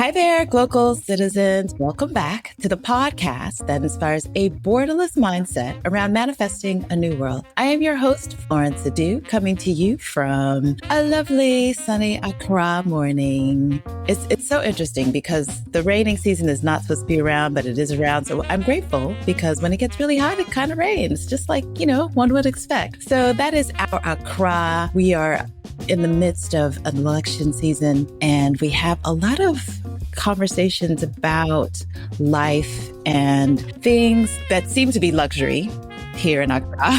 Hi there, Glocal citizens. Welcome back to the podcast that inspires a borderless mindset around manifesting a new world. I am your host, Florence Adu, coming to you from a lovely, sunny Accra morning. It's so interesting because the raining season is not supposed to be around, but it is around. So I'm grateful because when it gets really hot, it kind of rains, just like, one would expect. So that is our Accra. We are in the midst of an election season, and we have a lot of conversations about life and things that seem to be luxury here in Accra,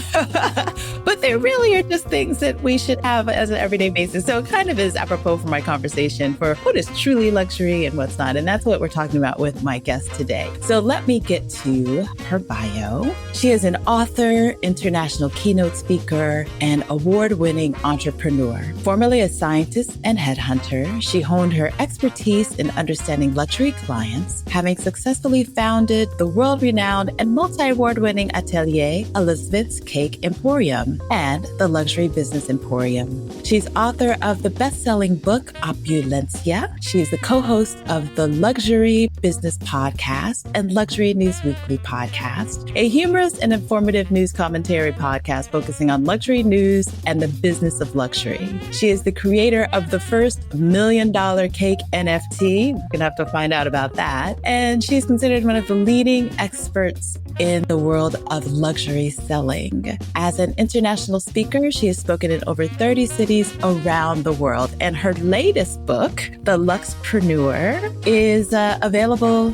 but they really are just things that we should have as an everyday basis. So it kind of is apropos for my conversation for what is truly luxury and what's not. And that's what we're talking about with my guest today. So let me get to her bio. She is an author, international keynote speaker, and award-winning entrepreneur. Formerly a scientist and headhunter, she honed her expertise in understanding luxury clients, having successfully founded the world-renowned and multi-award-winning atelier Elizabeth's Cake Emporium and the Luxury Business Emporium. She's author of the best-selling book, Opulencia. She's the co-host of the Luxury Business Podcast and Luxury News Weekly podcast, a humorous and informative news commentary podcast focusing on luxury news and the business of luxury. She is the creator of the first $1 million cake NFT. We're going to have to find out about that. And she's considered one of the leading experts in the world of luxury selling. As an international speaker, she has spoken in over 30 cities around the world. And her latest book, The LUXPreneur, is available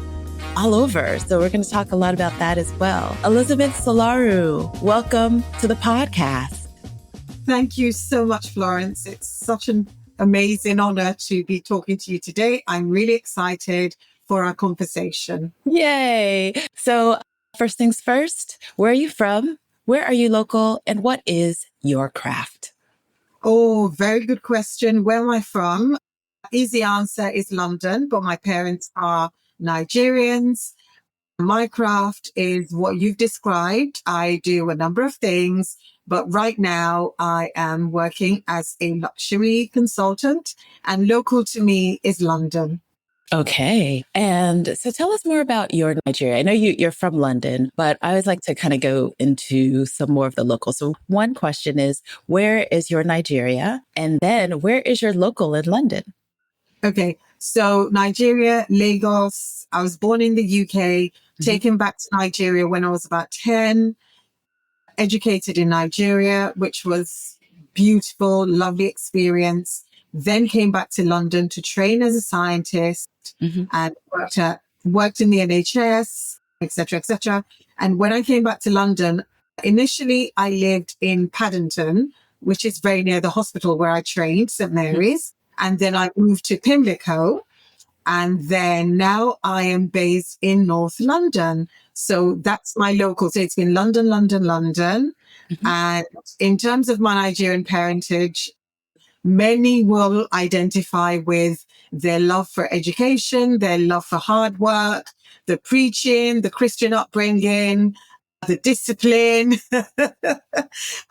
all over. So we're going to talk a lot about that as well. Elizabeth Solaru, welcome to the podcast. Thank you so much, Florence. It's such an amazing honor to be talking to you today. I'm really excited for our conversation. Yay. So first things first, where are you from? Where are you local? And what is your craft? Oh, very good question. Where am I from? Easy answer is London, but my parents are Nigerians. My craft is what you've described. I do a number of things, but right now I am working as a luxury consultant, and local to me is London. Okay. And so tell us more about your Nigeria. I know you're from London, but I always like to kind of go into some more of the local. So one question is, where is your Nigeria? And then where is your local in London? Okay. So Nigeria, Lagos. I was born in the UK, taken back to Nigeria when I was about 10, educated in Nigeria, which was beautiful, lovely experience. Then came back to London to train as a scientist and worked in the NHS, etc., etc. And when I came back to London, initially I lived in Paddington, which is very near the hospital where I trained, St. Mary's. And then I moved to Pimlico. And then now I am based in North London. So that's my local. So it's been London, London, London. And in terms of my Nigerian parentage, many will identify with their love for education, their love for hard work, the preaching, the Christian upbringing, the discipline.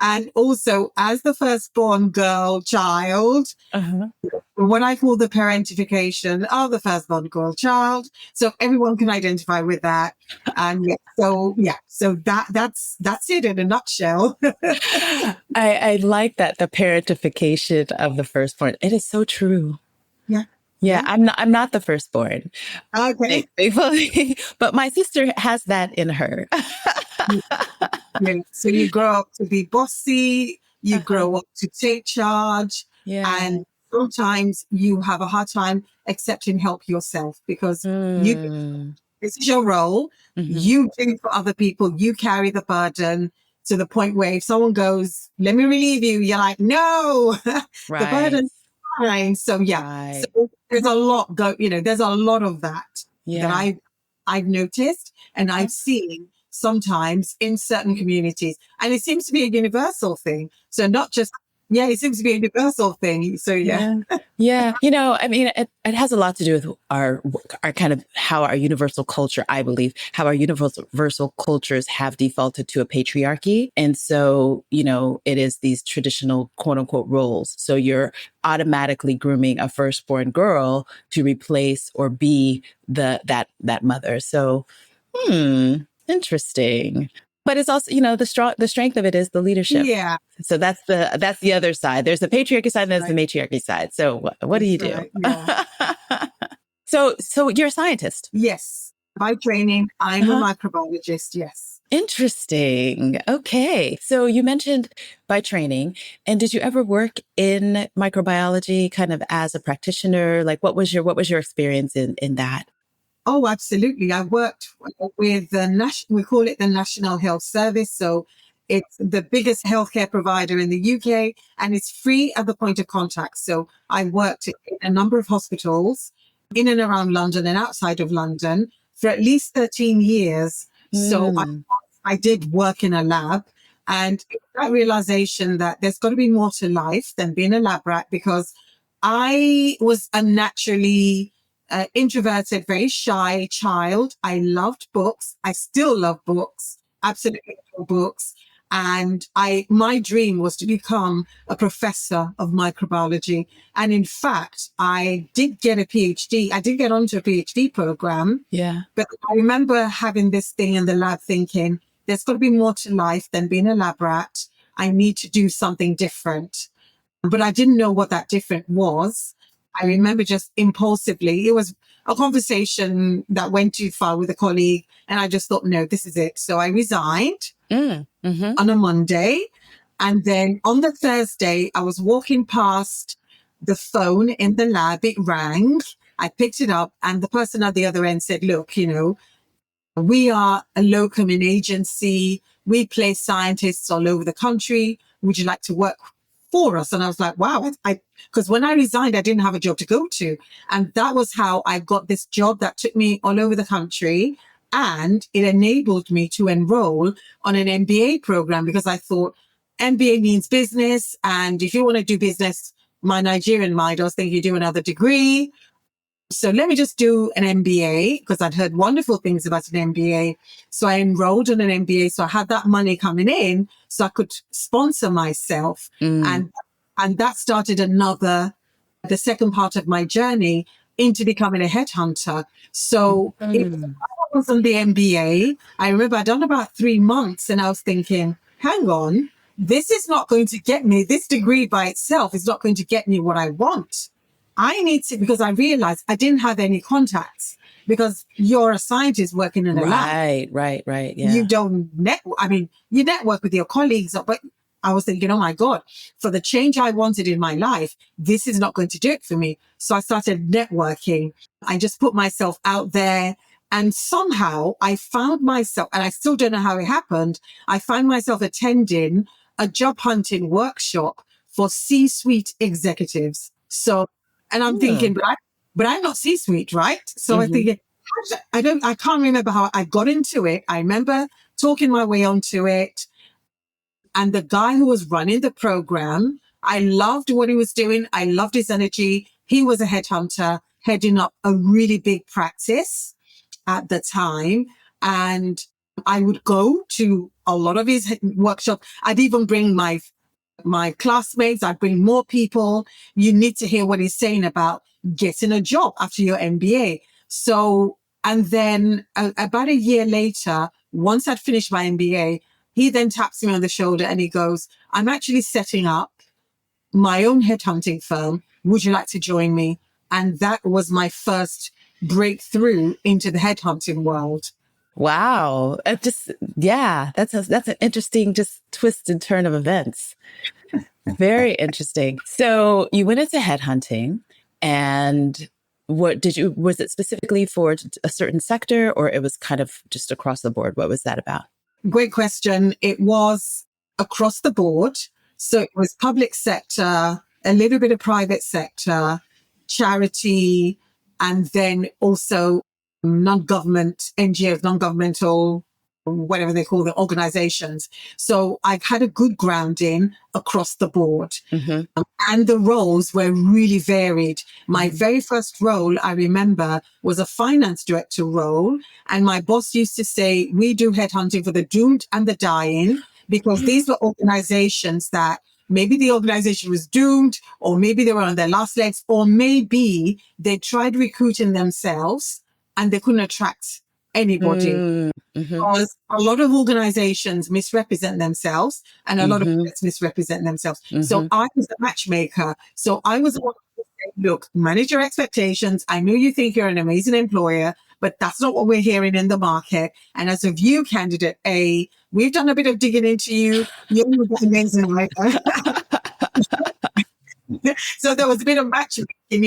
And also as the firstborn girl child, what I call the parentification of the firstborn girl child. So everyone can identify with that. And so that's it in a nutshell. I like that, the parentification of the firstborn. It is so true. Yeah, I'm not the firstborn. Okay. Thankfully, but my sister has that in her. So you grow up to be bossy, you grow up to take charge, and sometimes you have a hard time accepting help yourself because this is your role. You do for other people. You carry the burden to the point where if someone goes, let me relieve you, you're like, no, the burden's mine. So so there's a lot there's a lot of that that I've noticed and I've seen sometimes in certain communities. And it seems to be a universal thing. So not just Yeah, it seems to be a universal thing. So yeah. Yeah. Yeah. I mean, it has a lot to do with our kind of how our universal culture, I believe, how our universal cultures have defaulted to a patriarchy. And so, it is these traditional quote unquote roles. So you're automatically grooming a firstborn girl to replace or be that mother. So, interesting. But it's also, the strength of it is the leadership. Yeah. So that's the other side. There's the patriarchy side and there's the matriarchy side. So what do you do? Right. Yeah. So you're a scientist. Yes. By training, I'm a microbiologist. Yes. Interesting. Okay. So you mentioned by training, and did you ever work in microbiology kind of as a practitioner? Like what was your experience in that? Oh, absolutely. I worked with we call it the National Health Service. So it's the biggest healthcare provider in the UK and it's free at the point of contact. So I worked in a number of hospitals in and around London and outside of London for at least 13 years. So I did work in a lab and that realization that there's got to be more to life than being a lab rat because I was a naturally introverted, very shy child. I loved books. I still love books. Absolutely love books. And my dream was to become a professor of microbiology. And in fact, I did get a PhD. I did get onto a PhD program. Yeah. But I remember having this thing in the lab thinking, there's got to be more to life than being a lab rat. I need to do something different. But I didn't know what that different was. I remember just impulsively, it was a conversation that went too far with a colleague. And I just thought, no, this is it. So I resigned on a Monday. And then on the Thursday, I was walking past the phone in the lab. It rang. I picked it up and the person at the other end said, look, we are a locum in agency. We place scientists all over the country. Would you like to work for us? And I was like, wow, because when I resigned, I didn't have a job to go to. And that was how I got this job that took me all over the country. And it enabled me to enroll on an MBA program because I thought MBA means business. And if you want to do business, my Nigerian mind, I was thinking you do another degree. So let me just do an MBA because I'd heard wonderful things about an MBA. So I enrolled in an MBA. So I had that money coming in so I could sponsor myself. And that started the second part of my journey into becoming a headhunter. So if I was on the MBA, I remember I'd done about 3 months and I was thinking, hang on, this is not going to get me, this degree by itself is not going to get me what I want. I need to, because I realized I didn't have any contacts because you're a scientist working in a lab. Right. Yeah. You don't network. I mean, you network with your colleagues, but I was thinking, oh my God, for the change I wanted in my life, this is not going to do it for me. So I started networking. I just put myself out there and somehow I found myself, and I still don't know how it happened. I found myself attending a job hunting workshop for C-suite executives. So, and I'm thinking, but I'm not C-suite, right? So I'm thinking, I can't remember how I got into it. I remember talking my way onto it. And the guy who was running the program, I loved what he was doing. I loved his energy. He was a headhunter heading up a really big practice at the time. And I would go to a lot of his workshops. I'd even bring my classmates. I'd bring more people. You need to hear what he's saying about getting a job after your MBA. So, and then about a year later, once I'd finished my MBA, he then taps me on the shoulder and he goes, I'm actually setting up my own headhunting firm. Would you like to join me? And that was my first breakthrough into the headhunting world. Wow. That's an interesting just twist and turn of events. Very interesting. So you went into headhunting and was it specifically for a certain sector or it was kind of just across the board? What was that about? Great question. It was across the board. So it was public sector, a little bit of private sector, charity, and then also non-government NGOs, non-governmental whatever they call the organizations. So I've had a good grounding across the board. And the roles were really varied. My very first role, I remember, was a finance director role. And my boss used to say, we do headhunting for the doomed and the dying, because these were organizations that maybe the organization was doomed, or maybe they were on their last legs, or maybe they tried recruiting themselves and they couldn't attract anybody. Because a lot of organizations misrepresent themselves and a lot of clients misrepresent themselves. So I was the matchmaker. So I was the one who said, look, manage your expectations. I know you think you're an amazing employer, but that's not what we're hearing in the market. And as of you, candidate A, we've done a bit of digging into you. You're amazing. So there was a bit of matchmaking, To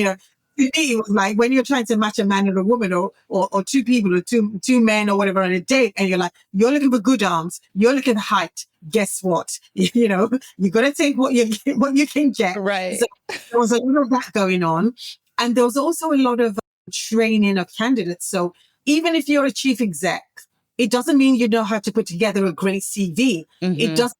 me, it was like when you're trying to match a man and a woman, or two people, or two men, or whatever on a date, and you're like, you're looking for good arms, you're looking for height. Guess what? You got to take what you can get. Right. So there was a lot of that going on, and there was also a lot of training of candidates. So even if you're a chief exec, it doesn't mean you know how to put together a great CV. It doesn't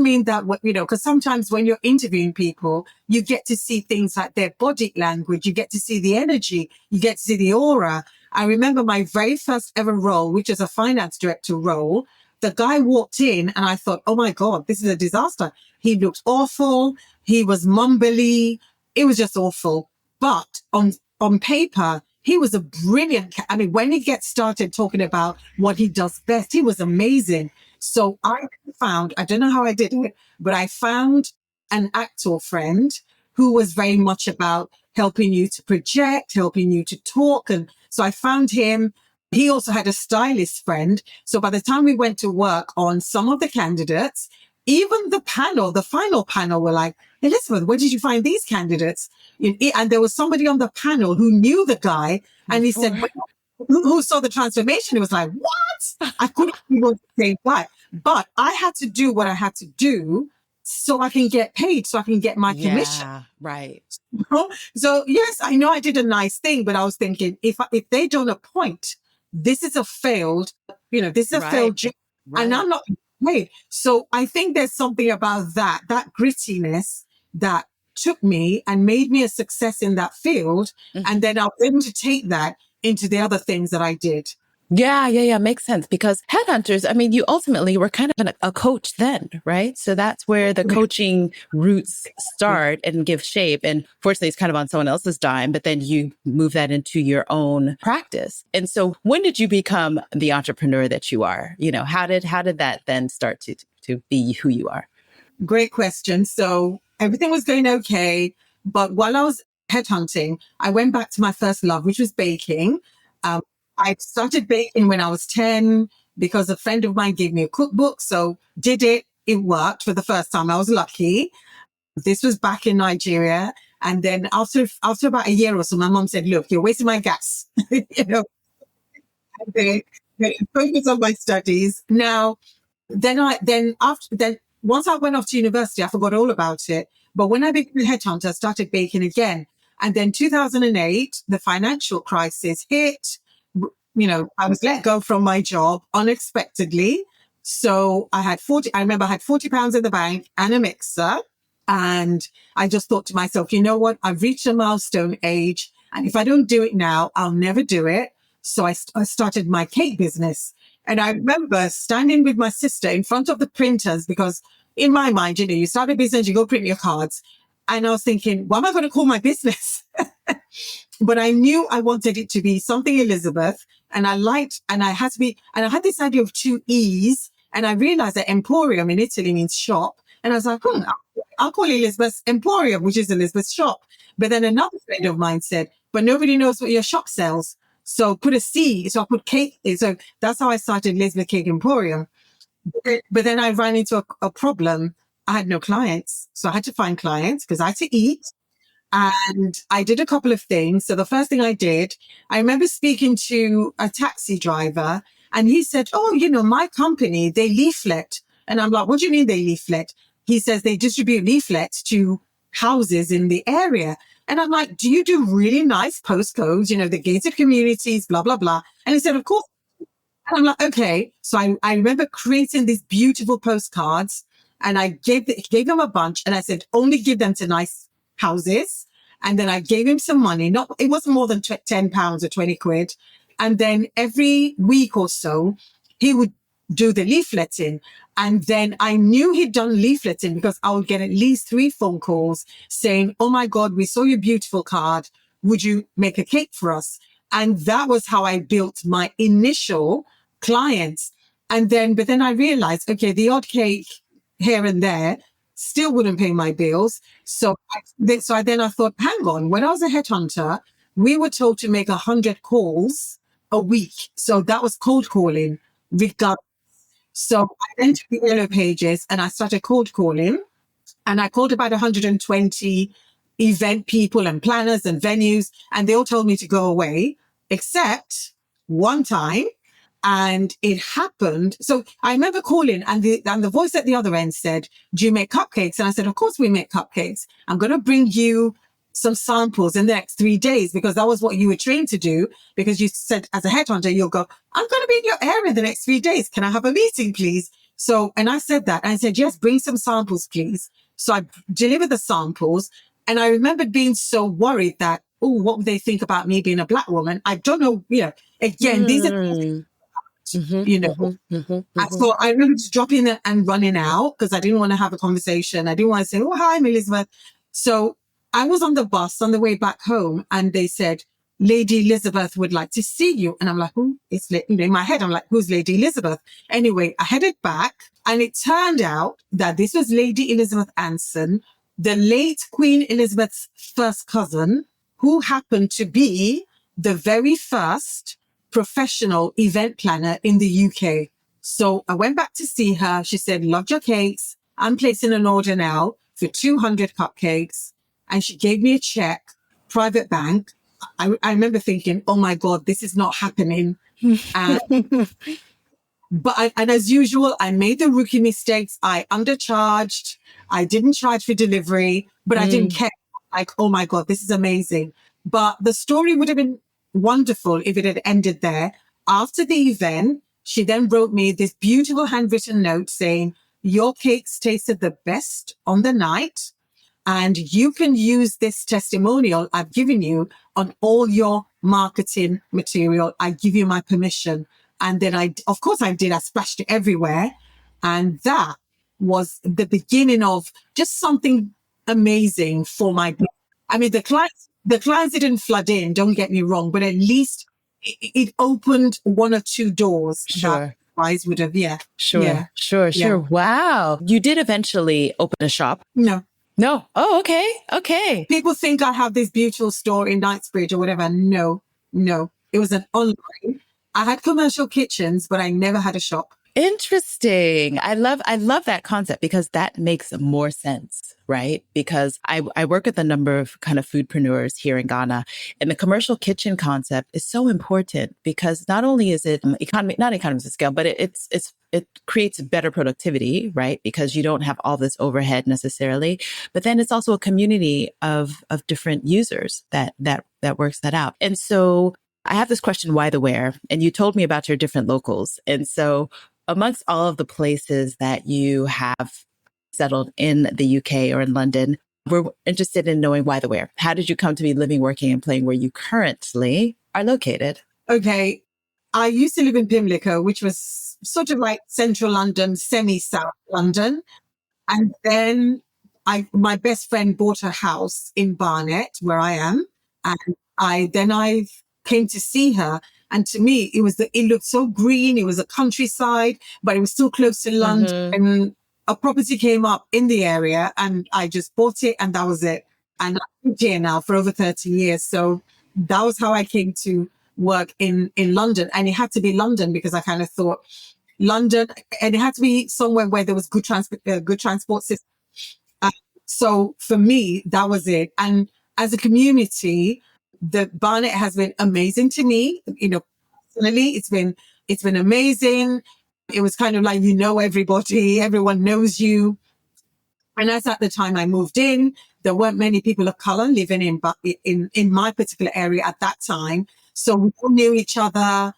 mean that because sometimes when you're interviewing people, you get to see things like their body language, you get to see the energy, you get to see the aura. I remember my very first ever role, which is a finance director role. The guy walked in and I thought, oh my God, this is a disaster. He looked awful. He was mumbly. It was just awful. But on paper, he was a brilliant. I mean, when he gets started talking about what he does best, he was amazing. So I don't know how I did it, but I found an actor friend who was very much about helping you to project, helping you to talk. And so I found him. He also had a stylist friend. So by the time we went to work on some of the candidates, even the final panel were like, Elizabeth, where did you find these candidates? And there was somebody on the panel who knew the guy. And he said, who saw the transformation? It was like, what? I couldn't even say why. But I had to do what I had to do so I can get paid, so I can get my commission. Right. So yes, I know I did a nice thing, but I was thinking, if they don't appoint, this is a failed job. Right. And I'm not paid. So I think there's something about that grittiness that took me and made me a success in that field. And then I was able to take that into the other things that I did. Yeah. Makes sense, because headhunters, I mean, you ultimately were kind of a coach then, right? So that's where the coaching roots start and give shape. And fortunately, it's kind of on someone else's dime, but then you move that into your own practice. And so when did you become the entrepreneur that you are? How did that then start to be who you are? Great question. So everything was going okay. But while I was headhunting, I went back to my first love, which was baking. I started baking when I was 10 because a friend of mine gave me a cookbook. So did it. It worked for the first time. I was lucky. This was back in Nigeria. And then after about a year or so, my mom said, look, you're wasting my gas. They focus on my studies. Now, once I went off to university, I forgot all about it. But when I became a headhunter, I started baking again. And then 2008, the financial crisis hit. I was let go from my job unexpectedly. So I remember I had 40 pounds in the bank and a mixer. And I just thought to myself, you know what? I've reached a milestone age. And if I don't do it now, I'll never do it. So I started my cake business. And I remember standing with my sister in front of the printers, because in my mind, you start a business, you go print your cards. And I was thinking, what am I going to call my business? But I knew I wanted it to be something Elizabeth. And I had this idea of two E's. And I realized that Emporium in Italy means shop. And I was like, I'll call Elizabeth's Emporium, which is Elizabeth's shop. But then another friend of mine said, but nobody knows what your shop sells. So put a C. So I put cake. So that's how I started Elizabeth Cake Emporium. But then I ran into a problem. I had no clients. So I had to find clients because I had to eat. And I did a couple of things. So the first thing I did, I remember speaking to a taxi driver, and he said, oh, my company, they leaflet. And I'm like, what do you mean they leaflet? He says they distribute leaflets to houses in the area. And I'm like, do you do really nice postcodes, the gated communities, blah, blah, blah. And he said, of course. And I'm like, okay. So I remember creating these beautiful postcards, and I gave him a bunch, and I said, only give them to nice houses. And then I gave him some money. Not, it wasn't more than £10 or 20 quid. And then every week or so, he would do the leafleting. And then I knew he'd done leafleting because I would get at least 3 phone calls saying, oh my God, we saw your beautiful card. Would you make a cake for us? And that was how I built my initial clients. And then, but then I realized, okay, the odd cake here and there still wouldn't pay my bills. Then I thought, hang on, when I was a headhunter, we were told to make 100 calls a week. So that was cold calling. So I entered the yellow pages and I started cold calling, and I called about 120 event people and planners and venues, and they all told me to go away, except one time. And it happened. So I remember calling, and the voice at the other end said, do you make cupcakes? And I said, of course we make cupcakes. I'm going to bring you some samples in the next 3 days, because that was what you were trained to do. Because you said, as a headhunter, you'll go, I'm going to be in your area the next 3 days. Can I have a meeting, please? So, and I said that, and I said, yes, bring some samples, please. So I delivered the samples, and I remembered being so worried that, oh, what would they think about me being a Black woman? I don't know. Again, these are, so I remember just dropping it and running out because I didn't want to have a conversation. I didn't want to say, oh, hi, I'm Elizabeth. So I was on the bus on the way back home, and they said, Lady Elizabeth would like to see you. And I'm like, who is, in my head, I'm like, who's Lady Elizabeth? Anyway, I headed back, and it turned out that this was Lady Elizabeth Anson, the late Queen Elizabeth's first cousin, who happened to be the very first professional event planner in the UK. So I went back to see her. She said, loved your cakes. I'm placing an order now for 200 cupcakes. And she gave me a check, private bank. I remember thinking, oh my God, this is not happening. And as usual, I made the rookie mistakes. I undercharged. I didn't charge for delivery, but I didn't care. Like, oh my God, this is amazing. But the story would have been wonderful if it had ended there. After the event, she then wrote me this beautiful handwritten note saying, your cakes tasted the best on the night, and you can use this testimonial I've given you on all your marketing material. I give you my permission. And then of course I did. I splashed it everywhere. And that was the beginning of just something amazing for my, I mean, the clients didn't flood in, don't get me wrong, but at least it opened 1 or 2 doors. Sure. That would have, Sure. Wow. You did eventually open a shop. No. Oh, okay. Okay. People think I have this beautiful store in Knightsbridge or whatever. No. It was an online. I had commercial kitchens, but I never had a shop. Interesting. I love that concept because that makes more sense, right? Because I work with a number of kind of foodpreneurs here in Ghana, and the commercial kitchen concept is so important because not only is it not economies of scale, but it creates better productivity, right? Because you don't have all this overhead necessarily, but then it's also a community of different users that works that out. And so I have this question, why the where? And you told me about your different locals. And so amongst all of the places that you have settled in the UK or in London, we're interested in knowing why the where. How did you come to be living, working, and playing where you currently are located? Okay. I used to live in Pimlico, which was sort of like central London, semi-south London. And then my best friend bought a house in Barnet, where I am. And I came to see her. And to me, it looked so green. It was a countryside, but it was still close to London. And a property came up in the area, and I just bought it, and that was it. And I'm here now for over 30 years. So that was how I came to work in London. And it had to be London because I kind of thought London, and it had to be somewhere where there was good transport system. So for me, that was it. And as a community, the Barnet has been amazing to me. Personally, it's been amazing. It was kind of like, everybody, everyone knows you. And as at the time I moved in, there weren't many people of color living in my particular area at that time. So we all knew each other.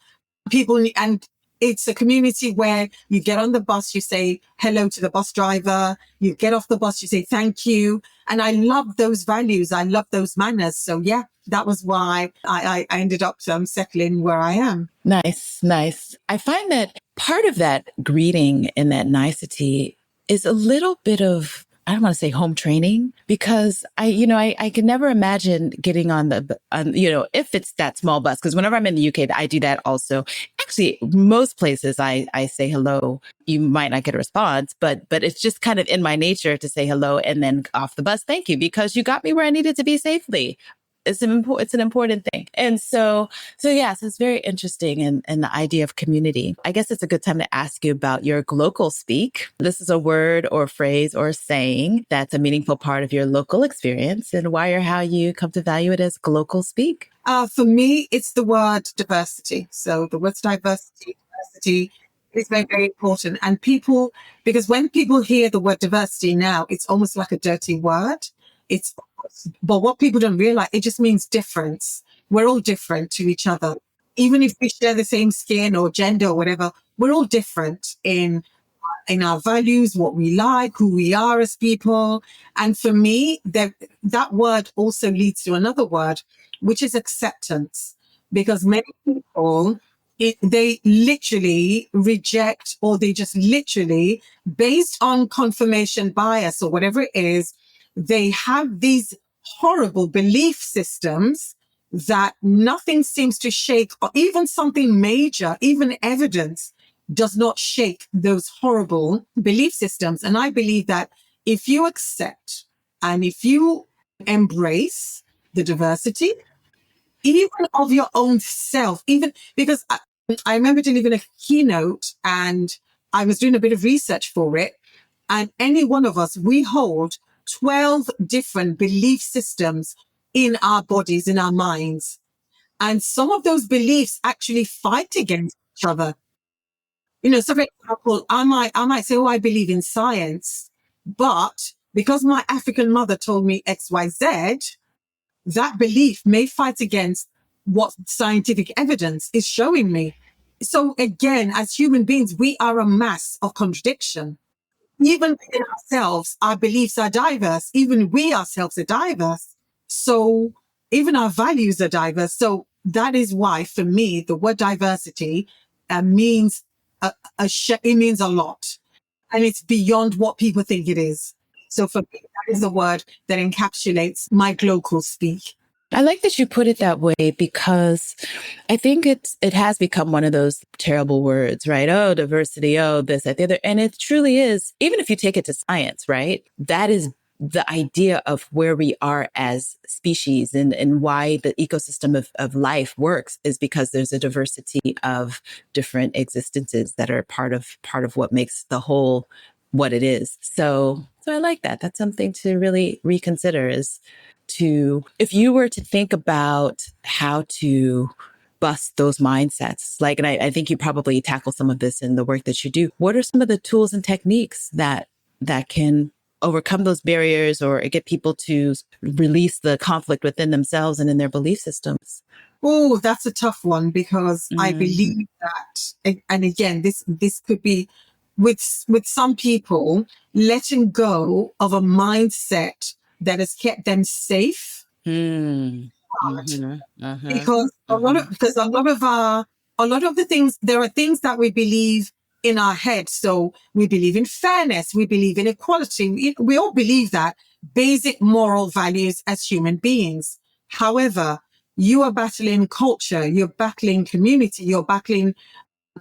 And It's a community where you get on the bus, you say hello to the bus driver, you get off the bus, you say thank you. And I love those values. I love those manners. So yeah, that was why I ended up settling where I am. Nice, nice. I find that part of that greeting and that nicety is a little bit of, I don't want to say home training, because I can never imagine getting on if it's that small bus, because whenever I'm in the UK, I do that also. Actually, most places I say hello. You might not get a response, but it's just kind of in my nature to say hello and then off the bus, thank you, because you got me where I needed to be safely. It's an important thing. And so yes, it's very interesting. And the idea of community. I guess it's a good time to ask you about your Glocal speak. This is a word or phrase or saying that's a meaningful part of your local experience, and why or how you come to value it as Glocal speak. For me, it's the word diversity. So the words diversity is very, very important. And because when people hear the word diversity now, it's almost like a dirty word. But what people don't realize, it just means difference. We're all different to each other. Even if we share the same skin or gender or whatever, we're all different in our values, what we like, who we are as people. And for me, that word also leads to another word, which is acceptance. Because many people, they literally reject, or they just literally, based on confirmation bias or whatever it is, they have these horrible belief systems that nothing seems to shake, or even something major, even evidence does not shake those horrible belief systems. And I believe that if you accept and if you embrace the diversity, even of your own self, even because I remember delivering a keynote and I was doing a bit of research for it. And any one of us, we hold 12 different belief systems in our bodies, in our minds. And some of those beliefs actually fight against each other. So for example, I might say, oh, I believe in science, but because my African mother told me XYZ, that belief may fight against what scientific evidence is showing me. So again, as human beings, we are a mass of contradiction. Even within ourselves, our beliefs are diverse. Even we ourselves are diverse. So even our values are diverse. So that is why, for me, the word diversity means it means a lot, and it's beyond what people think it is. So for me, that is the word that encapsulates my Glocal speak. I like that you put it that way, because I think it has become one of those terrible words, right? Oh, diversity, oh, this, that, the other. And it truly is, even if you take it to science, right? That is the idea of where we are as species, and why the ecosystem of life works is because there's a diversity of different existences that are part of what makes the whole what it is. So I like that. That's something to really reconsider, is if you were to think about how to bust those mindsets, and I think you probably tackle some of this in the work that you do. What are some of the tools and techniques that can overcome those barriers, or get people to release the conflict within themselves and in their belief systems? Oh, that's a tough one, because I believe that, and again, this could be with some people letting go of a mindset that has kept them safe. Because a lot of the things, there are things that we believe in our head. So we believe in fairness, we believe in equality. We all believe that basic moral values as human beings. However, you are battling culture, you're battling community, you're battling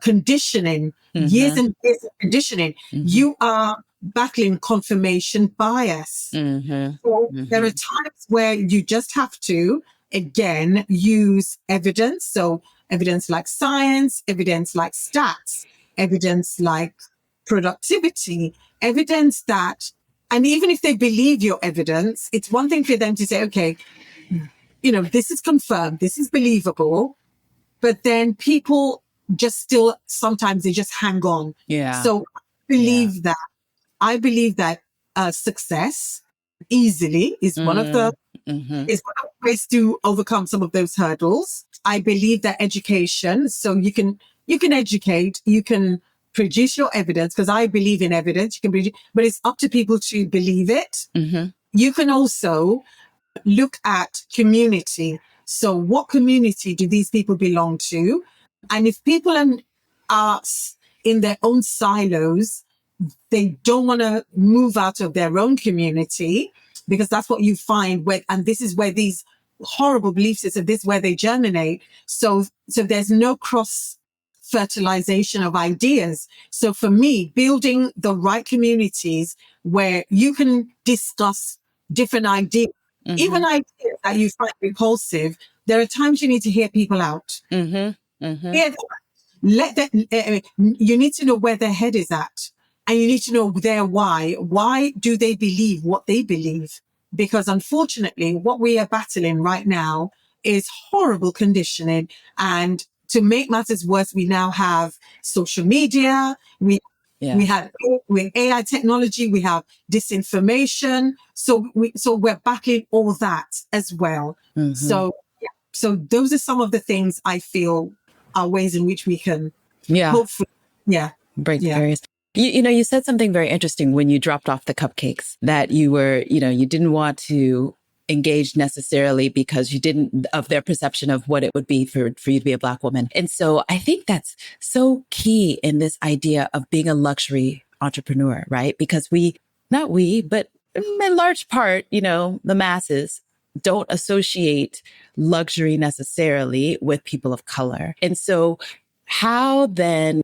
conditioning, years and years of conditioning. You are battling confirmation bias. So there are times where you just have to, again, use evidence. So evidence like science, evidence like stats, evidence like productivity, evidence that, and even if they believe your evidence, it's one thing for them to say, okay, this is confirmed, this is believable, but then people just still, sometimes they just hang on. Yeah. So I believe that success easily is one of the ways to overcome some of those hurdles. I believe that education, so you can you can educate, you can produce your evidence, because I believe in evidence. You can produce, but it's up to people to believe it. Mm-hmm. You can also look at community. So what community do these people belong to? And if people are in their own silos, they don't want to move out of their own community, because that's what you find where, and this is where these horrible belief systems, this is where they germinate. So there's no cross fertilization of ideas. So for me, building the right communities where you can discuss different ideas, even ideas that you find repulsive, there are times you need to hear people out. Hear let them, you need to know where their head is at, and you need to know their why. Why do they believe what they believe? Because unfortunately, what we are battling right now is horrible conditioning. And to make matters worse, we now have social media. We have with AI technology, we have disinformation. So we're battling all that as well. So those are some of the things I feel are ways in which we can hopefully, break the barriers. You said something very interesting when you dropped off the cupcakes, that you were, you didn't want to engage necessarily because you didn't, of their perception of what it would be for you to be a Black woman. And so I think that's so key in this idea of being a luxury entrepreneur, right? Because but in large part, the masses don't associate luxury necessarily with people of color. And so how then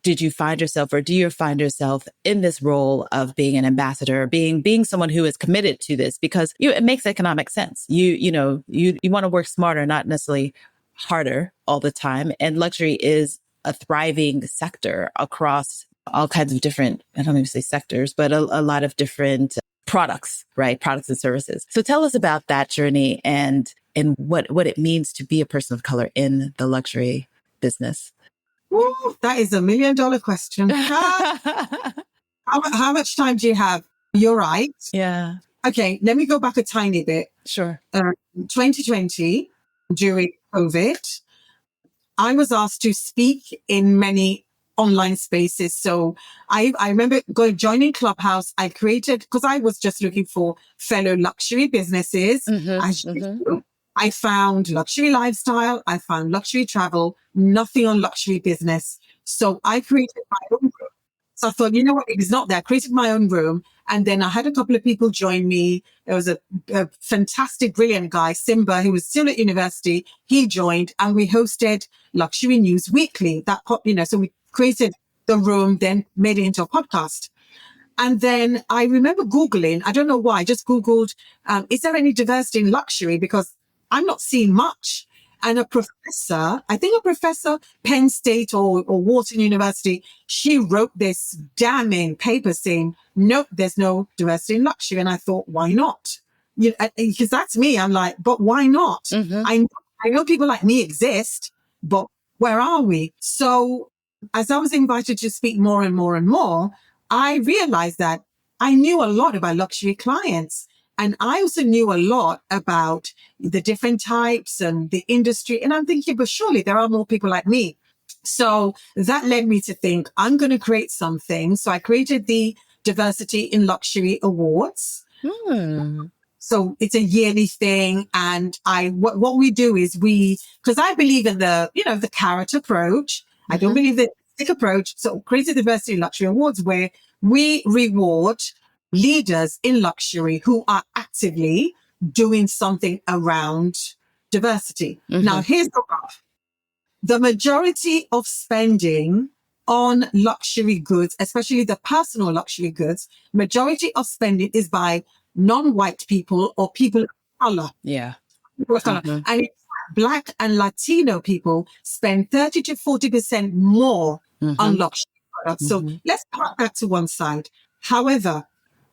did you find yourself, or do you find yourself in this role of being an ambassador, being someone who is committed to this? Because it makes economic sense. You want to work smarter, not necessarily harder all the time. And luxury is a thriving sector across all kinds of different, I don't even say sectors, but a lot of different products, right? Products and services. So tell us about that journey and what it means to be a person of color in the luxury business. Ooh, that is $1 million question. How much time do you have? You're right. Yeah. Okay, let me go back a tiny bit. Sure. 2020, during COVID, I was asked to speak in many online spaces. So I remember joining Clubhouse. I created, because I was just looking for fellow luxury businesses. I found luxury lifestyle. I found luxury travel, nothing on luxury business. So I created my own room. So I thought, you know what, it's not there. I created my own room. And then I had a couple of people join me. There was a fantastic, brilliant guy, Simba, who was still at university. He joined, and we hosted Luxury News Weekly. So we created the room, then made it into a podcast. And then I remember Googling, I don't know why, I just Googled, is there any diversity in luxury? Because I'm not seeing much. And a professor, Penn State or Wharton University, she wrote this damning paper saying, nope, there's no diversity in luxury. And I thought, why not? Because that's me. I'm like, but why not? I know people like me exist, but where are we? So as I was invited to speak more and more and more, I realized that I knew a lot about luxury clients. And I also knew a lot about the different types and the industry. And I'm thinking, but surely there are more people like me. So that led me to think, I'm going to create something. So I created the Diversity in Luxury Awards. So it's a yearly thing. And what we do is because I believe in the carrot approach. I don't believe the stick approach. So created the Diversity in Luxury Awards, where we reward leaders in luxury who are actively doing something around diversity. Now, here's the graph. The majority of spending on luxury goods, especially the personal luxury goods, majority of spending is by non-white people or people of color. Yeah. People of color. And Black and Latino people spend 30 to 40% more on luxury products. So let's park that to one side. However,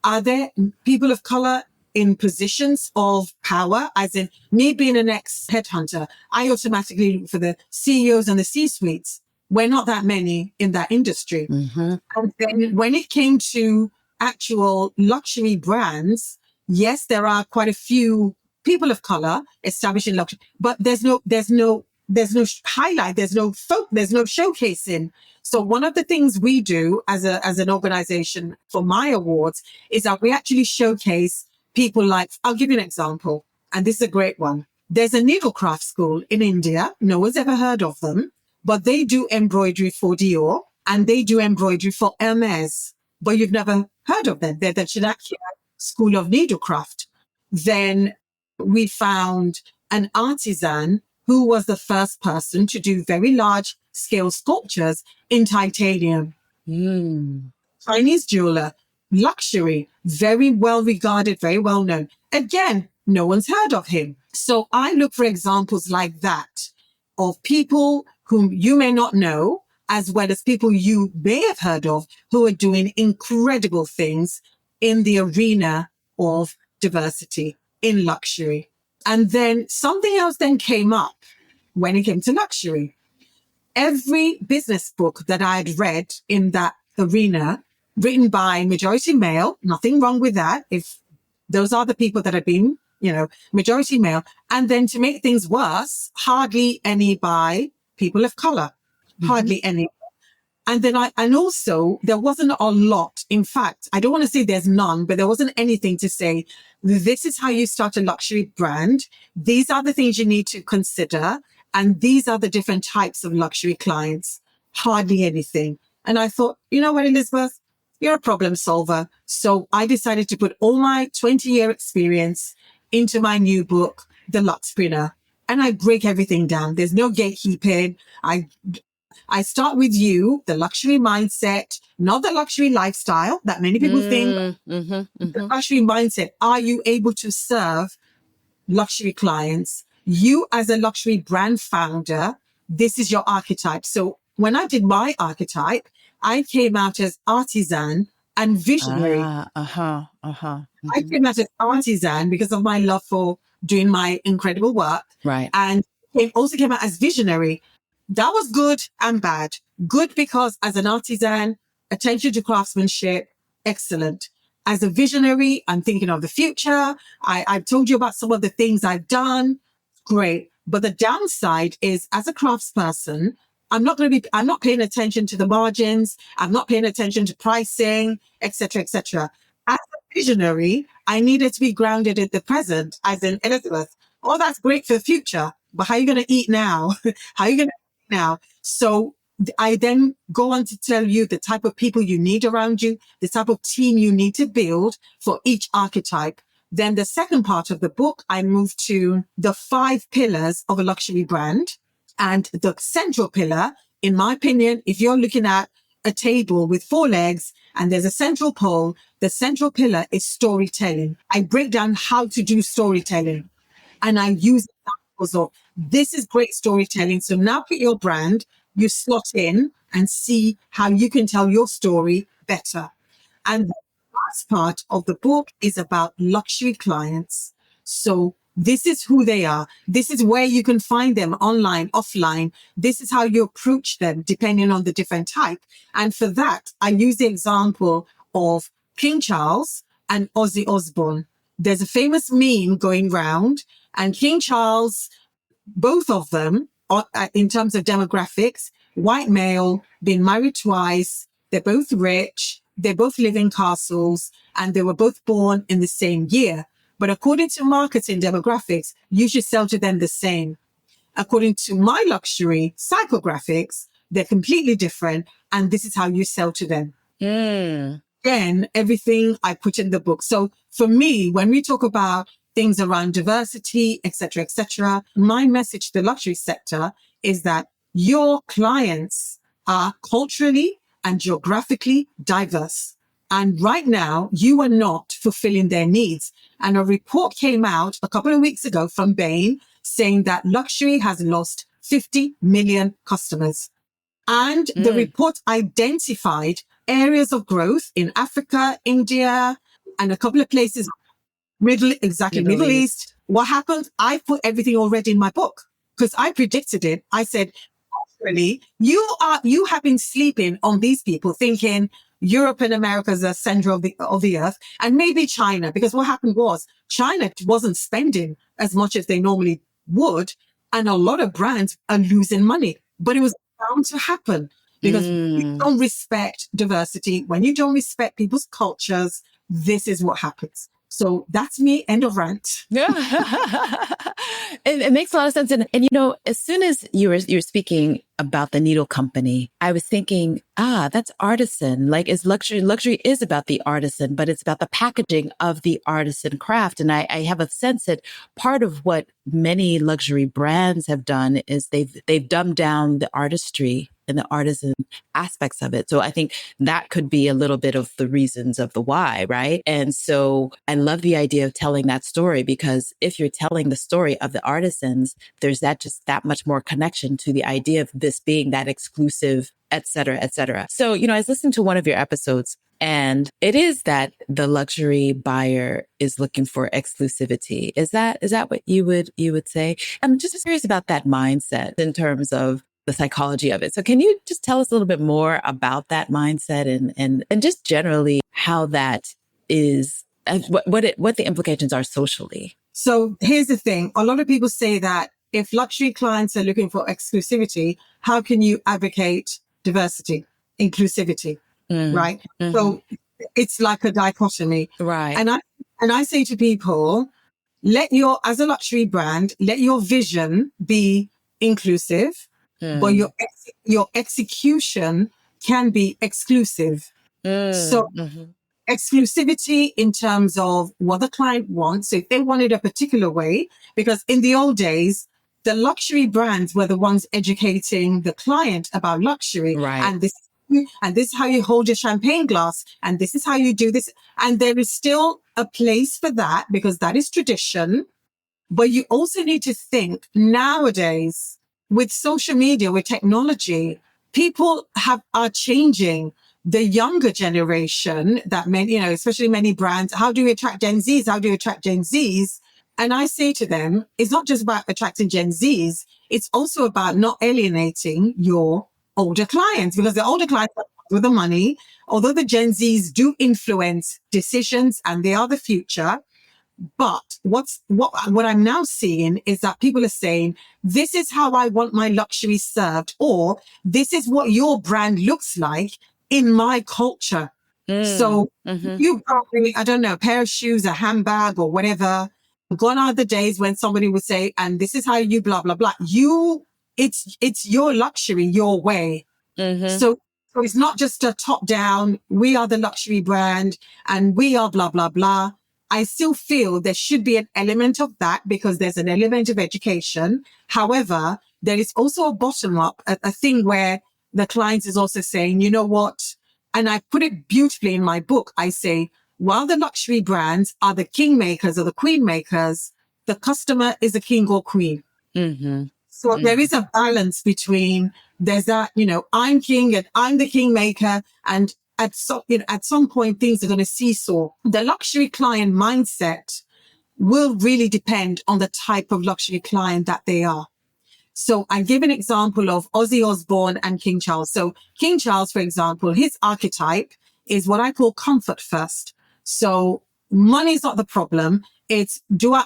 are there people of color in positions of power? As in me being an ex-headhunter, I automatically look for the CEOs and the C-suites. We're not that many in that industry. And then when it came to actual luxury brands, yes, there are quite a few people of color established in luxury, but there's no highlight, there's no showcasing. So one of the things we do as an organization for my awards is that we actually showcase people like, I'll give you an example, and this is a great one. There's a needlecraft school in India. No one's ever heard of them, but they do embroidery for Dior and they do embroidery for Hermes, but you've never heard of them. They're the Chanakya School of Needlecraft. Then we found an artisan who was the first person to do very large scale sculptures in titanium. Chinese jeweler, luxury, very well regarded, very well known. Again, no one's heard of him. So I look for examples like that of people whom you may not know, as well as people you may have heard of who are doing incredible things in the arena of diversity in luxury. And then something else then came up when it came to luxury. Every business book that I had read in that arena, written by majority male, nothing wrong with that. If those are the people that have been, majority male. And then to make things worse, hardly any by people of color, hardly any. And then also there wasn't a lot. In fact, I don't want to say there's none, but there wasn't anything to say, this is how you start a luxury brand. These are the things you need to consider. And these are the different types of luxury clients. Hardly anything. And I thought, you know what, Elizabeth, you're a problem solver. So I decided to put all my 20-year experience into my new book, The LUXPreneur. And I break everything down. There's no gatekeeping. I start with you, the luxury mindset, not the luxury lifestyle that many people think. The luxury mindset. Are you able to serve luxury clients? You as a luxury brand founder, this is your archetype. So when I did my archetype, I came out as artisan and visionary. I came out as artisan because of my love for doing my incredible work. Right. And it also came out as visionary. That was good and bad. Good because as an artisan, attention to craftsmanship, excellent. As a visionary, I'm thinking of the future. I've told you about some of the things I've done. Great. But the downside is as a craftsperson, I'm not paying attention to the margins. I'm not paying attention to pricing, etc., etc. As a visionary, I needed to be grounded in the present, as in Elizabeth. Oh, that's great for the future. But how are you going to eat now? How are you going to now? So I then go on to tell you the type of people you need around you, the type of team you need to build for each archetype. Then the second part of the book, I move to the 5 pillars of a luxury brand. And the central pillar, in my opinion, if you're looking at a table with 4 legs and there's a central pole, the central pillar is storytelling. I break down how to do storytelling and I use examples of this is great storytelling. So now put your brand, you slot in and see how you can tell your story better. And the last part of the book is about luxury clients. So this is who they are. This is where you can find them online, offline. This is how you approach them depending on the different type. And for that, I use the example of King Charles and Ozzy Osbourne. There's a famous meme going round, and King Charles, both of them, in terms of demographics, white male, been married twice, they're both rich, they both live in castles, and they were both born in the same year. But according to marketing demographics, you should sell to them the same. According to my luxury psychographics, they're completely different, and this is how you sell to them. Again, everything I put in the book. So for me, when we talk about things around diversity, etc., my message to the luxury sector is that your clients are culturally and geographically diverse. And right now, you are not fulfilling their needs. And a report came out a couple of weeks ago from Bain saying that luxury has lost 50 million customers. And the report identified areas of growth in Africa, India, and a couple of places, Middle East. What happened? I put everything already in my book because I predicted it. I said, really, you have been sleeping on these people thinking Europe and America is the center of the earth, and maybe China, because what happened was China wasn't spending as much as they normally would. And a lot of brands are losing money, but it was bound to happen because you don't respect diversity. When you don't respect people's cultures, this is what happens. So that's me. End of rant. Yeah. It makes a lot of sense. And you know, as soon as you're speaking about the needle company, I was thinking, that's artisan. Like is luxury is about the artisan, but it's about the packaging of the artisan craft. And I have a sense that part of what many luxury brands have done is they've dumbed down the artistry and the artisan aspects of it. So I think that could be a little bit of the reasons of the why, right? And so I love the idea of telling that story, because if you're telling the story of the artisans, there's just that much more connection to the idea of this being that exclusive, et cetera, et cetera. So, you know, I was listening to one of your episodes, and it is that the luxury buyer is looking for exclusivity. Is that what you would say? I'm just curious about that mindset in terms of the psychology of it. So can you just tell us a little bit more about that mindset and just generally how that is, what the implications are socially? So here's the thing. A lot of people say that if luxury clients are looking for exclusivity, how can you advocate diversity, inclusivity, right? Mm-hmm. So it's like a dichotomy. Right. And I say to people, as a luxury brand, let your vision be inclusive, but your execution can be exclusive. So exclusivity in terms of what the client wants. So if they wanted a particular way, because in the old days, the luxury brands were the ones educating the client about luxury. Right. And this is how you hold your champagne glass. And this is how you do this. And there is still a place for that because that is tradition. But you also need to think nowadays with social media, with technology, people are changing. The younger generation that many, especially many brands, how do you attract Gen Zs? How do you attract Gen Zs? And I say to them, it's not just about attracting Gen Zs. It's also about not alienating your older clients, because the older clients are with the money, although the Gen Zs do influence decisions and they are the future. But what I'm now seeing is that people are saying, this is how I want my luxury served, or this is what your brand looks like in my culture. So you probably, I don't know, a pair of shoes, a handbag or whatever. Gone are the days when somebody would say, and this is how you blah, blah, blah. It's your luxury, your way. So it's not just a top down, we are the luxury brand and we are blah, blah, blah. I still feel there should be an element of that because there's an element of education. However, there is also a bottom up, a thing where the client is also saying, you know what? And I put it beautifully in my book. I say, while the luxury brands are the king makers or the queen makers, the customer is a king or queen. So there is a balance between there's that, I'm king and I'm the king maker. And at some point, things are going to seesaw. The luxury client mindset will really depend on the type of luxury client that they are. So I give an example of Ozzy Osbourne and King Charles. So King Charles, for example, his archetype is what I call comfort first. So money is not the problem. It's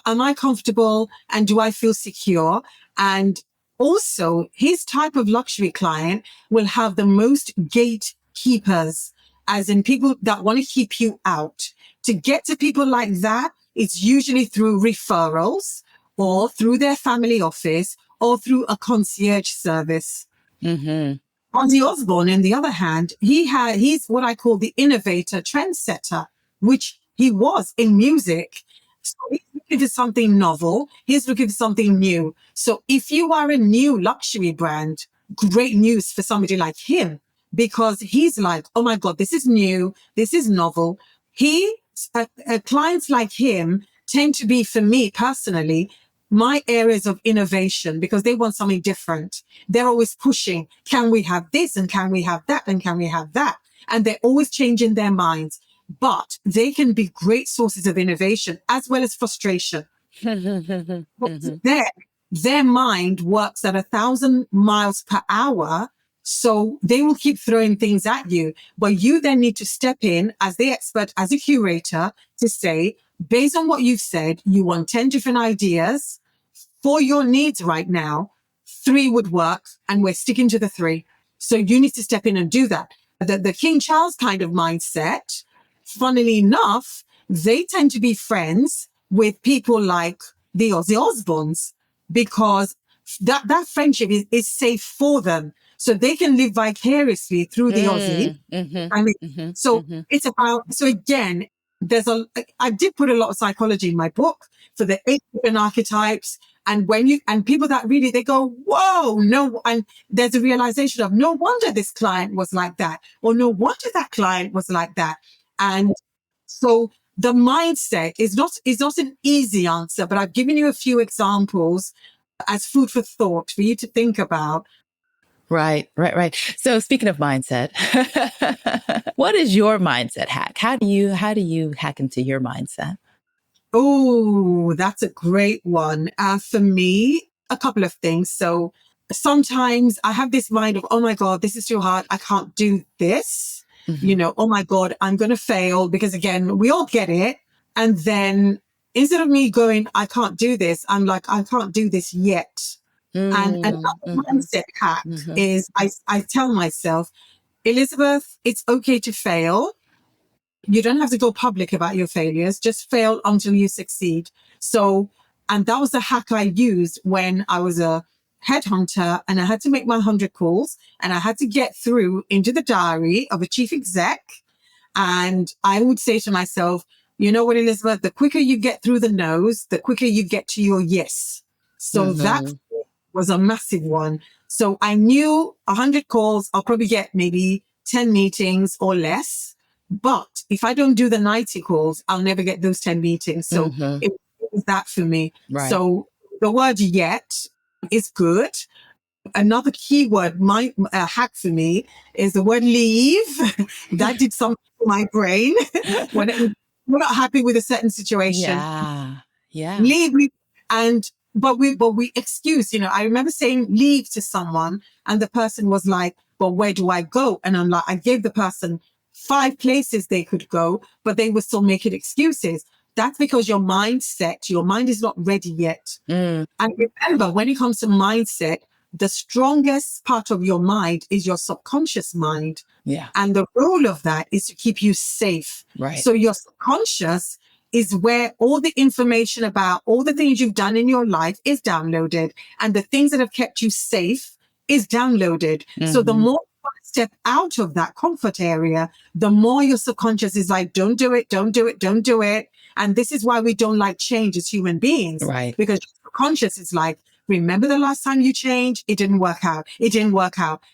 am I comfortable and do I feel secure? And also his type of luxury client will have the most gatekeepers, as in people that want to keep you out. To get to people like that, it's usually through referrals or through their family office or through a concierge service. Ozzy Osbourne, on the other hand, he's what I call the innovator, trendsetter, which he was in music. So he's looking for something novel. He's looking for something new. So if you are a new luxury brand, great news for somebody like him, because he's like, oh my God, this is new. This is novel. Clients like him tend to be, for me personally, my areas of innovation, because they want something different. They're always pushing, can we have this? And can we have that? And can we have that? And they're always changing their minds, but they can be great sources of innovation as well as frustration. Their mind works at 1,000 miles per hour. So they will keep throwing things at you, but you then need to step in as the expert, as a curator, to say, based on what you've said, you want 10 different ideas. for your needs right now, 3 would work, and we're sticking to the 3. So you need to step in and do that. The King Charles kind of mindset, funnily enough, they tend to be friends with people like the Ozzy Osbournes, because that friendship is safe for them. So they can live vicariously through the Ozzy. I mean, so it's about, so again, I did put a lot of psychology in my book for the 8 different archetypes. And and people that read it, they go, whoa, no. And there's a realization of no wonder this client was like that, or no wonder that client was like that. And so the mindset is not an easy answer, but I've given you a few examples as food for thought for you to think about. Right. So speaking of mindset, what is your mindset hack? How do you hack into your mindset? Oh, that's a great one. For me, a couple of things. So sometimes I have this mind of, oh my God, this is too hard. I can't do this. Oh my God, I'm going to fail, because again, we all get it. And then instead of me going, I can't do this, I'm like, I can't do this yet. And another mindset hack is I tell myself, Elizabeth, it's okay to fail. You don't have to go public about your failures. Just fail until you succeed. So, and that was the hack I used when I was a headhunter and I had to make my 100 calls and I had to get through into the diary of a chief exec. And I would say to myself, you know what, Elizabeth, the quicker you get through the no's, the quicker you get to your yes. So that was a massive one. So I knew 100 calls, I'll probably get maybe 10 meetings or less. But if I don't do the 90 calls, I'll never get those 10 meetings. So it was that for me. Right. So the word yet is good. Another keyword, my hack for me, is the word leave. That did something to my brain. When we're not happy with a certain situation. Yeah. Leave. But we excuse, I remember saying leave to someone and the person was like, but where do I go? And I'm like, I gave the person 5 places they could go, but they were still making excuses. That's because your mind is not ready yet. And remember, when it comes to mindset, the strongest part of your mind is your subconscious mind. Yeah. And the role of that is to keep you safe. Right. So your subconscious is where all the information about all the things you've done in your life is downloaded, and the things that have kept you safe is downloaded. So the more you step out of that comfort area, the more your subconscious is like, don't do it. And this is why we don't like change as human beings. Right. Because your subconscious is like, remember the last time you changed? It didn't work out.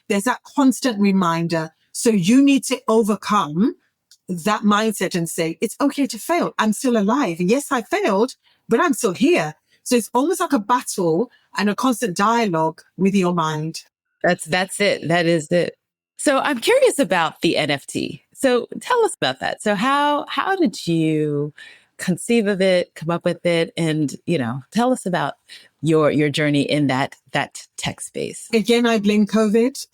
There's that constant reminder. So you need to overcome that mindset and say, it's okay to fail. I'm still alive. Yes, I failed, but I'm still here. So it's almost like a battle and a constant dialogue with your mind. That's it. That is it. So I'm curious about the NFT. So tell us about that. So how did you conceive of it, come up with it, and tell us about your journey in that tech space? Again, I blame COVID.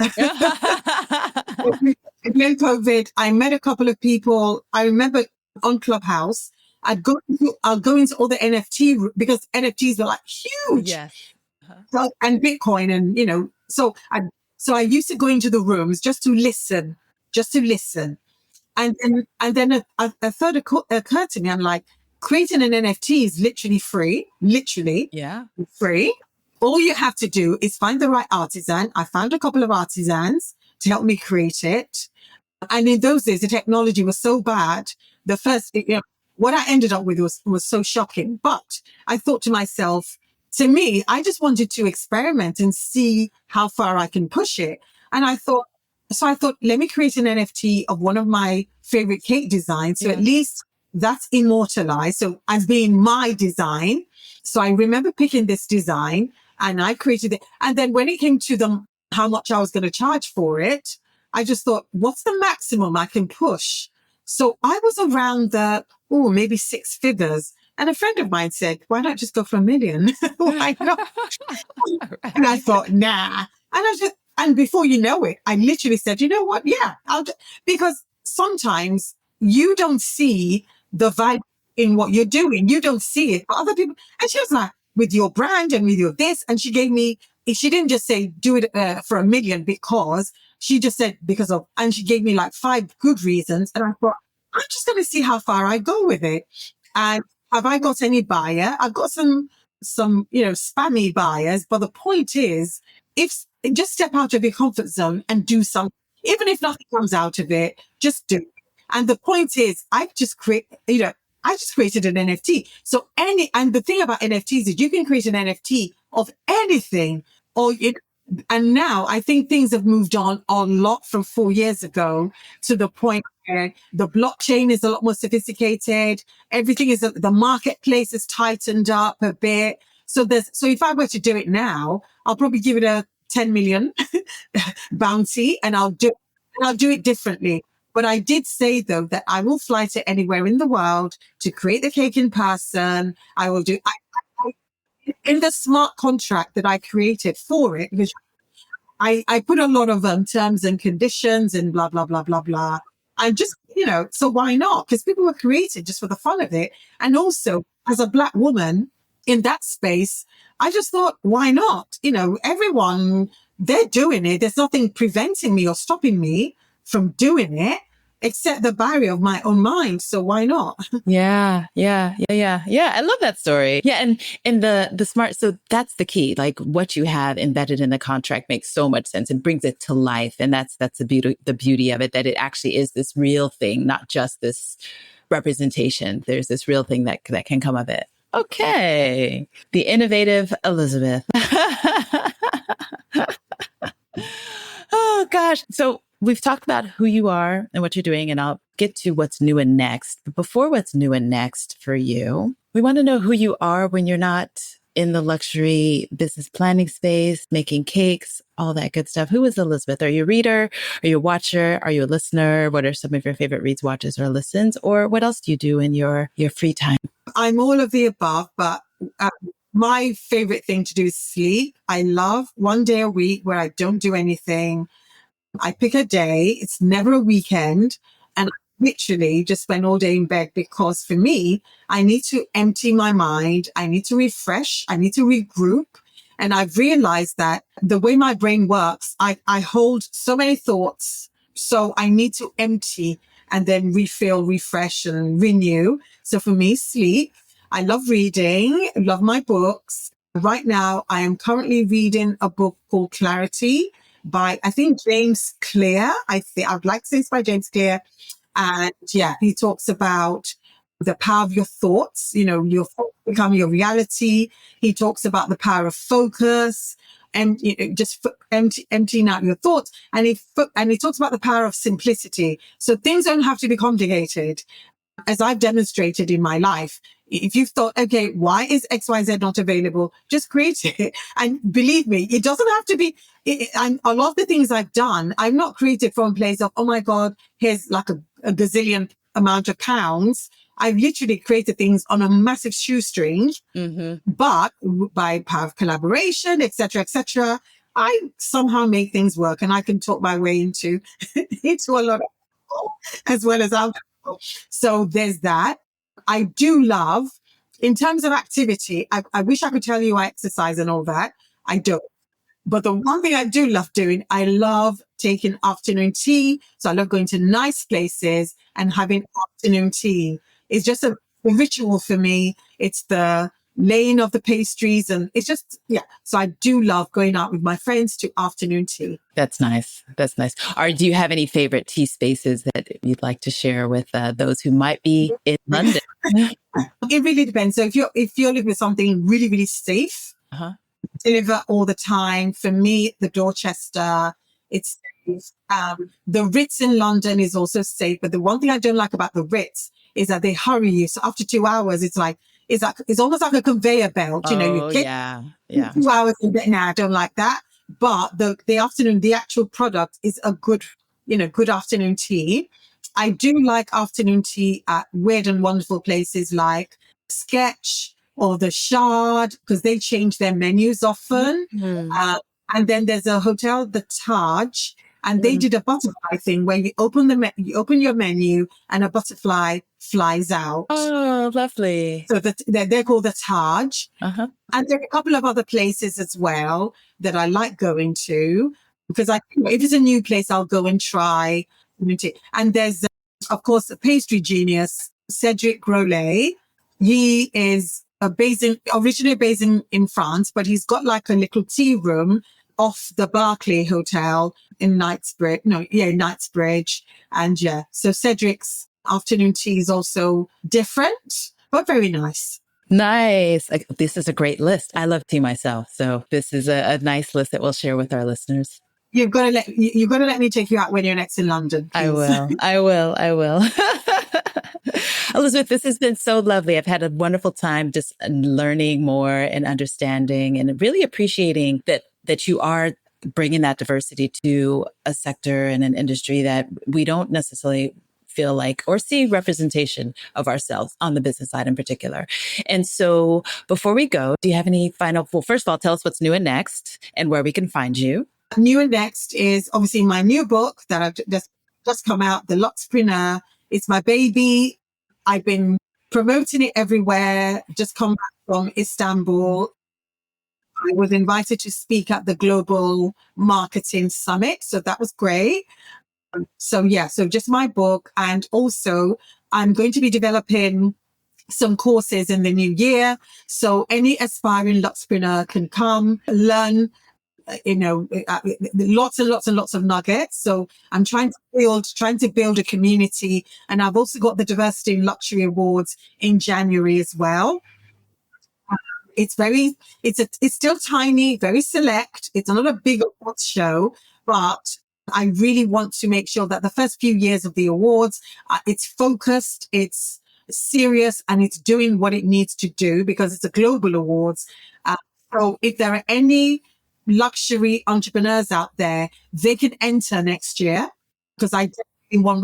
I blame COVID. I met a couple of people. I remember on Clubhouse, I'll go into all the NFT because NFTs are like huge. Yes. So, and Bitcoin and, so I used to go into the rooms just to listen. And then a thought occurred to me. I'm like, creating an NFT is literally free, free. All you have to do is find the right artisan. I found a couple of artisans to help me create it. And in those days, the technology was so bad. The first, what I ended up with was so shocking. But I thought to myself, to me, I just wanted to experiment and see how far I can push it. And I thought, let me create an NFT of one of my favorite cake designs. So at least that's immortalized. So as being my design. So I remember picking this design and I created it. And then when it came to how much I was going to charge for it, I just thought, what's the maximum I can push? So I was around maybe 6 figures. And a friend of mine said, why not just go for $1 million? Why not? And I thought, nah. And before you know it, I literally said, you know what? Yeah, because sometimes you don't see the vibe in what you're doing. You don't see it. But other people, and she was like, with your brand and with your this. And she didn't just say, do it for $1 million, because she just said, and she gave me like 5 good reasons. And I thought, I'm just going to see how far I go with it. And have I got any buyer? I've got some, spammy buyers. But the point is, if just step out of your comfort zone and do something, even if nothing comes out of it, just do it. And the point is, I just created an NFT. So and the thing about NFTs is you can create an NFT of anything, and now I think things have moved on a lot from 4 years ago, to the point where the blockchain is a lot more sophisticated. Everything the marketplace is tightened up a bit. So if I were to do it now, I'll probably give it a 10 million bounty, and I'll do it differently. But I did say, though, that I will fly to anywhere in the world to create the cake in person. I will do in the smart contract that I created for it, because I put a lot of terms and conditions and blah, blah, blah, blah, blah. And just, so why not? Because people were created just for the fun of it. And also, as a Black woman in that space, I just thought, why not? Everyone, they're doing it. There's nothing preventing me or stopping me from doing it, except the barrier of my own mind. So why not? Yeah. I love that story. Yeah. And the smart, so that's the key. Like, what you have embedded in the contract makes so much sense and brings it to life. And that's the beauty of it, that it actually is this real thing, not just this representation. There's this real thing that can come of it. Okay. The innovative Elizabeth. Oh gosh. So we've talked about who you are and what you're doing, and I'll get to what's new and next. But before what's new and next for you, we want to know who you are when you're not in the luxury business planning space, making cakes, all that good stuff. Who is Elizabeth? Are you a reader? Are you a watcher? Are you a listener? What are some of your favorite reads, watches, or listens? Or what else do you do in your free time? I'm all of the above, but my favorite thing to do is sleep. I love one day a week where I don't do anything. I pick a day. It's never a weekend. And I literally just spend all day in bed, because for me, I need to empty my mind. I need to refresh. I need to regroup. And I've realized that the way my brain works, I hold so many thoughts. So I need to empty and then refill, refresh, and renew. So for me, sleep. I love reading. I love my books. Right now, I am currently reading a book called Clarity by, I think, James Clear. I'd like to say it's by James Clear. And yeah, he talks about the power of your thoughts. Your thoughts become your reality. He talks about the power of focus and just emptying out your thoughts. And he talks about the power of simplicity. So things don't have to be complicated. As I've demonstrated in my life, if you've thought, okay, why is XYZ not available? Just create it. And believe me, it doesn't have to be, and a lot of the things I've done, I've not created from a place of, oh my God, here's like a gazillion amount of pounds. I've literally created things on a massive shoestring, but by power of collaboration, etc., I somehow make things work, and I can talk my way into a lot of people, as well as other people. So there's that. I do love, in terms of activity, I wish I could tell you I exercise and all that. I don't. But the one thing I do love doing, I love taking afternoon tea. So I love going to nice places and having afternoon tea. It's just a ritual for me. It's the laying of the pastries, and it's just, yeah. So I do love going out with my friends to afternoon tea. That's nice. That's nice. Do you have any favorite tea spaces that you'd like to share with those who might be in London? It really depends. So if you're looking for something really, really safe, deliver all the time. For me, the Dorchester, it's safe. The Ritz in London is also safe. But the one thing I don't like about the Ritz is that they hurry you. So after 2 hours, it's almost like a conveyor belt. Oh, you get yeah. 2 hours and I don't like that. But the afternoon, the actual product is a good afternoon tea. I do like afternoon tea at weird and wonderful places like Sketch or the Shard, because they change their menus often. And then there's a hotel, the Taj, And they did a butterfly thing where you open you open your menu and a butterfly flies out. Oh, lovely. So they're called the Taj. Uh-huh. And there are a couple of other places as well that I like going to, because if it's a new place, I'll go and try. And there's, of course, a pastry genius, Cedric Grolet. He is originally based in France, but he's got like a little tea room off the Barclay Hotel in Knightsbridge. And yeah, so Cedric's afternoon tea is also different, but very nice. Nice. This is a great list. I love tea myself. So this is a nice list that we'll share with our listeners. You've got to let me take you out when you're next in London, please. I will. Elizabeth, this has been so lovely. I've had a wonderful time just learning more and understanding and really appreciating that you are bringing that diversity to a sector and an industry that we don't necessarily feel like or see representation of ourselves on the business side in particular. And so before we go, do you have any first of all, tell us what's new and next and where we can find you. New and next is obviously my new book that I've just come out, The LUXPreneur. It's my baby. I've been promoting it everywhere. Just come back from Istanbul. I was invited to speak at the Global Marketing Summit. So that was great. So just my book. And also I'm going to be developing some courses in the new year. So any aspiring LUXPreneur can come learn, lots and lots and lots of nuggets. So I'm trying to build a community. And I've also got the Diversity in Luxury Awards in January as well. It's still tiny, very select. It's not a big awards show, but I really want to make sure that the first few years of the awards, it's focused, it's serious, and it's doing what it needs to do because it's a global awards. So if there are any luxury entrepreneurs out there, they can enter next year because I definitely want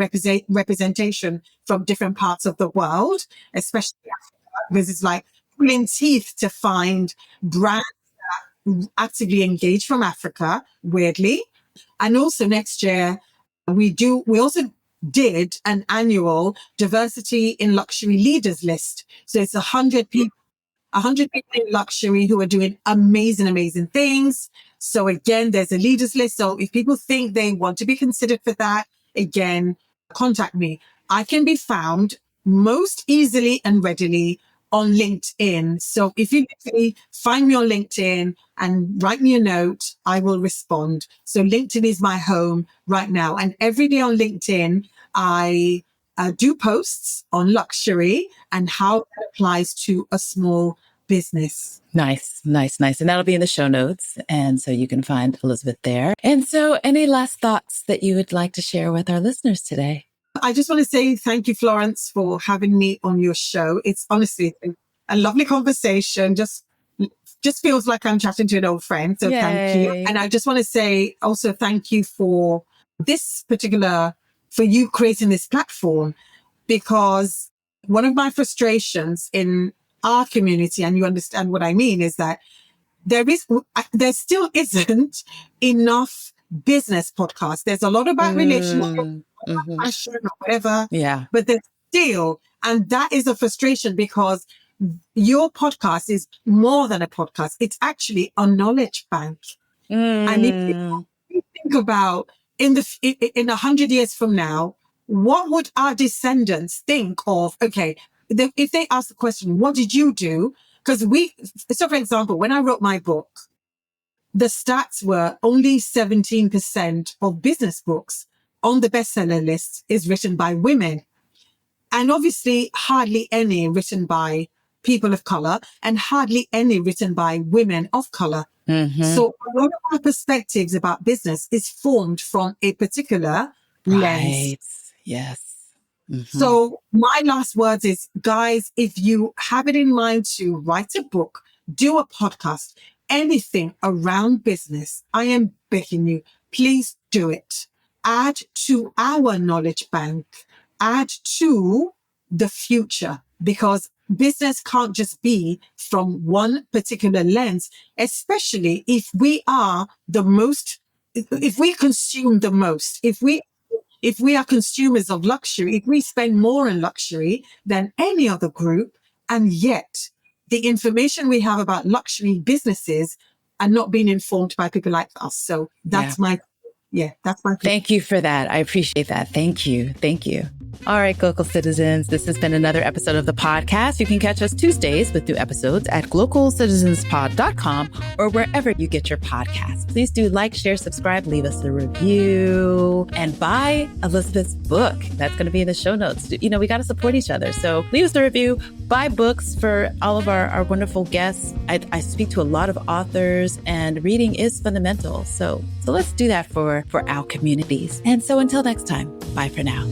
representation from different parts of the world, especially Africa, because it's like pulling teeth to find brands that actively engage from Africa, weirdly. And also next year, we also did an annual diversity in luxury leaders list. So it's 100 people in luxury who are doing amazing, amazing things. So again, there's a leaders list. So if people think they want to be considered for that, again, contact me. I can be found most easily and readily on LinkedIn. So if you literally find me on LinkedIn and write me a note, I will respond. So LinkedIn is my home right now. And every day on LinkedIn, I do posts on luxury and how it applies to a small business. Nice. And that'll be in the show notes. And so you can find Elizabeth there. And so any last thoughts that you would like to share with our listeners today? I just want to say thank you, Florence, for having me on your show. It's honestly a lovely conversation. Just feels like I'm chatting to an old friend. So Thank you. And I just want to say also thank you for for you creating this platform, because one of my frustrations in our community, and you understand what I mean, is that there still isn't enough business podcasts. There's a lot about relationships, passion or whatever. Yeah. But there's still, and that is a frustration because your podcast is more than a podcast. It's actually a knowledge bank. And if you think about in 100 years from now, what would our descendants think of? Okay, if they ask the question, what did you do? Because so for example, when I wrote my book, the stats were only 17% of business books on the bestseller list is written by women. And obviously hardly any written by people of color and hardly any written by women of color. So a lot of our perspectives about business is formed from a particular lens. Yes. So my last words is, guys, if you have it in mind to write a book, do a podcast, anything around business, I am begging you, please do it. Add to our knowledge bank, add to the future, because business can't just be from one particular lens, especially if we are the most if we consume the most, if we are consumers of luxury, if we spend more in luxury than any other group, and yet the information we have about luxury businesses are not being informed by people like us. So that's my Thank you for that. I appreciate that. Thank you. Thank you. All right, Glocal citizens, this has been another episode of the podcast. You can catch us Tuesdays with new episodes at glocalcitizenspod.com or wherever you get your podcasts. Please do like, share, subscribe, leave us a review, and buy Elizabeth's book. That's going to be in the show notes. You know, we got to support each other. So leave us a review, buy books for all of our wonderful guests. I speak to a lot of authors, and reading is fundamental. So let's do that for our communities. And so until next time, bye for now.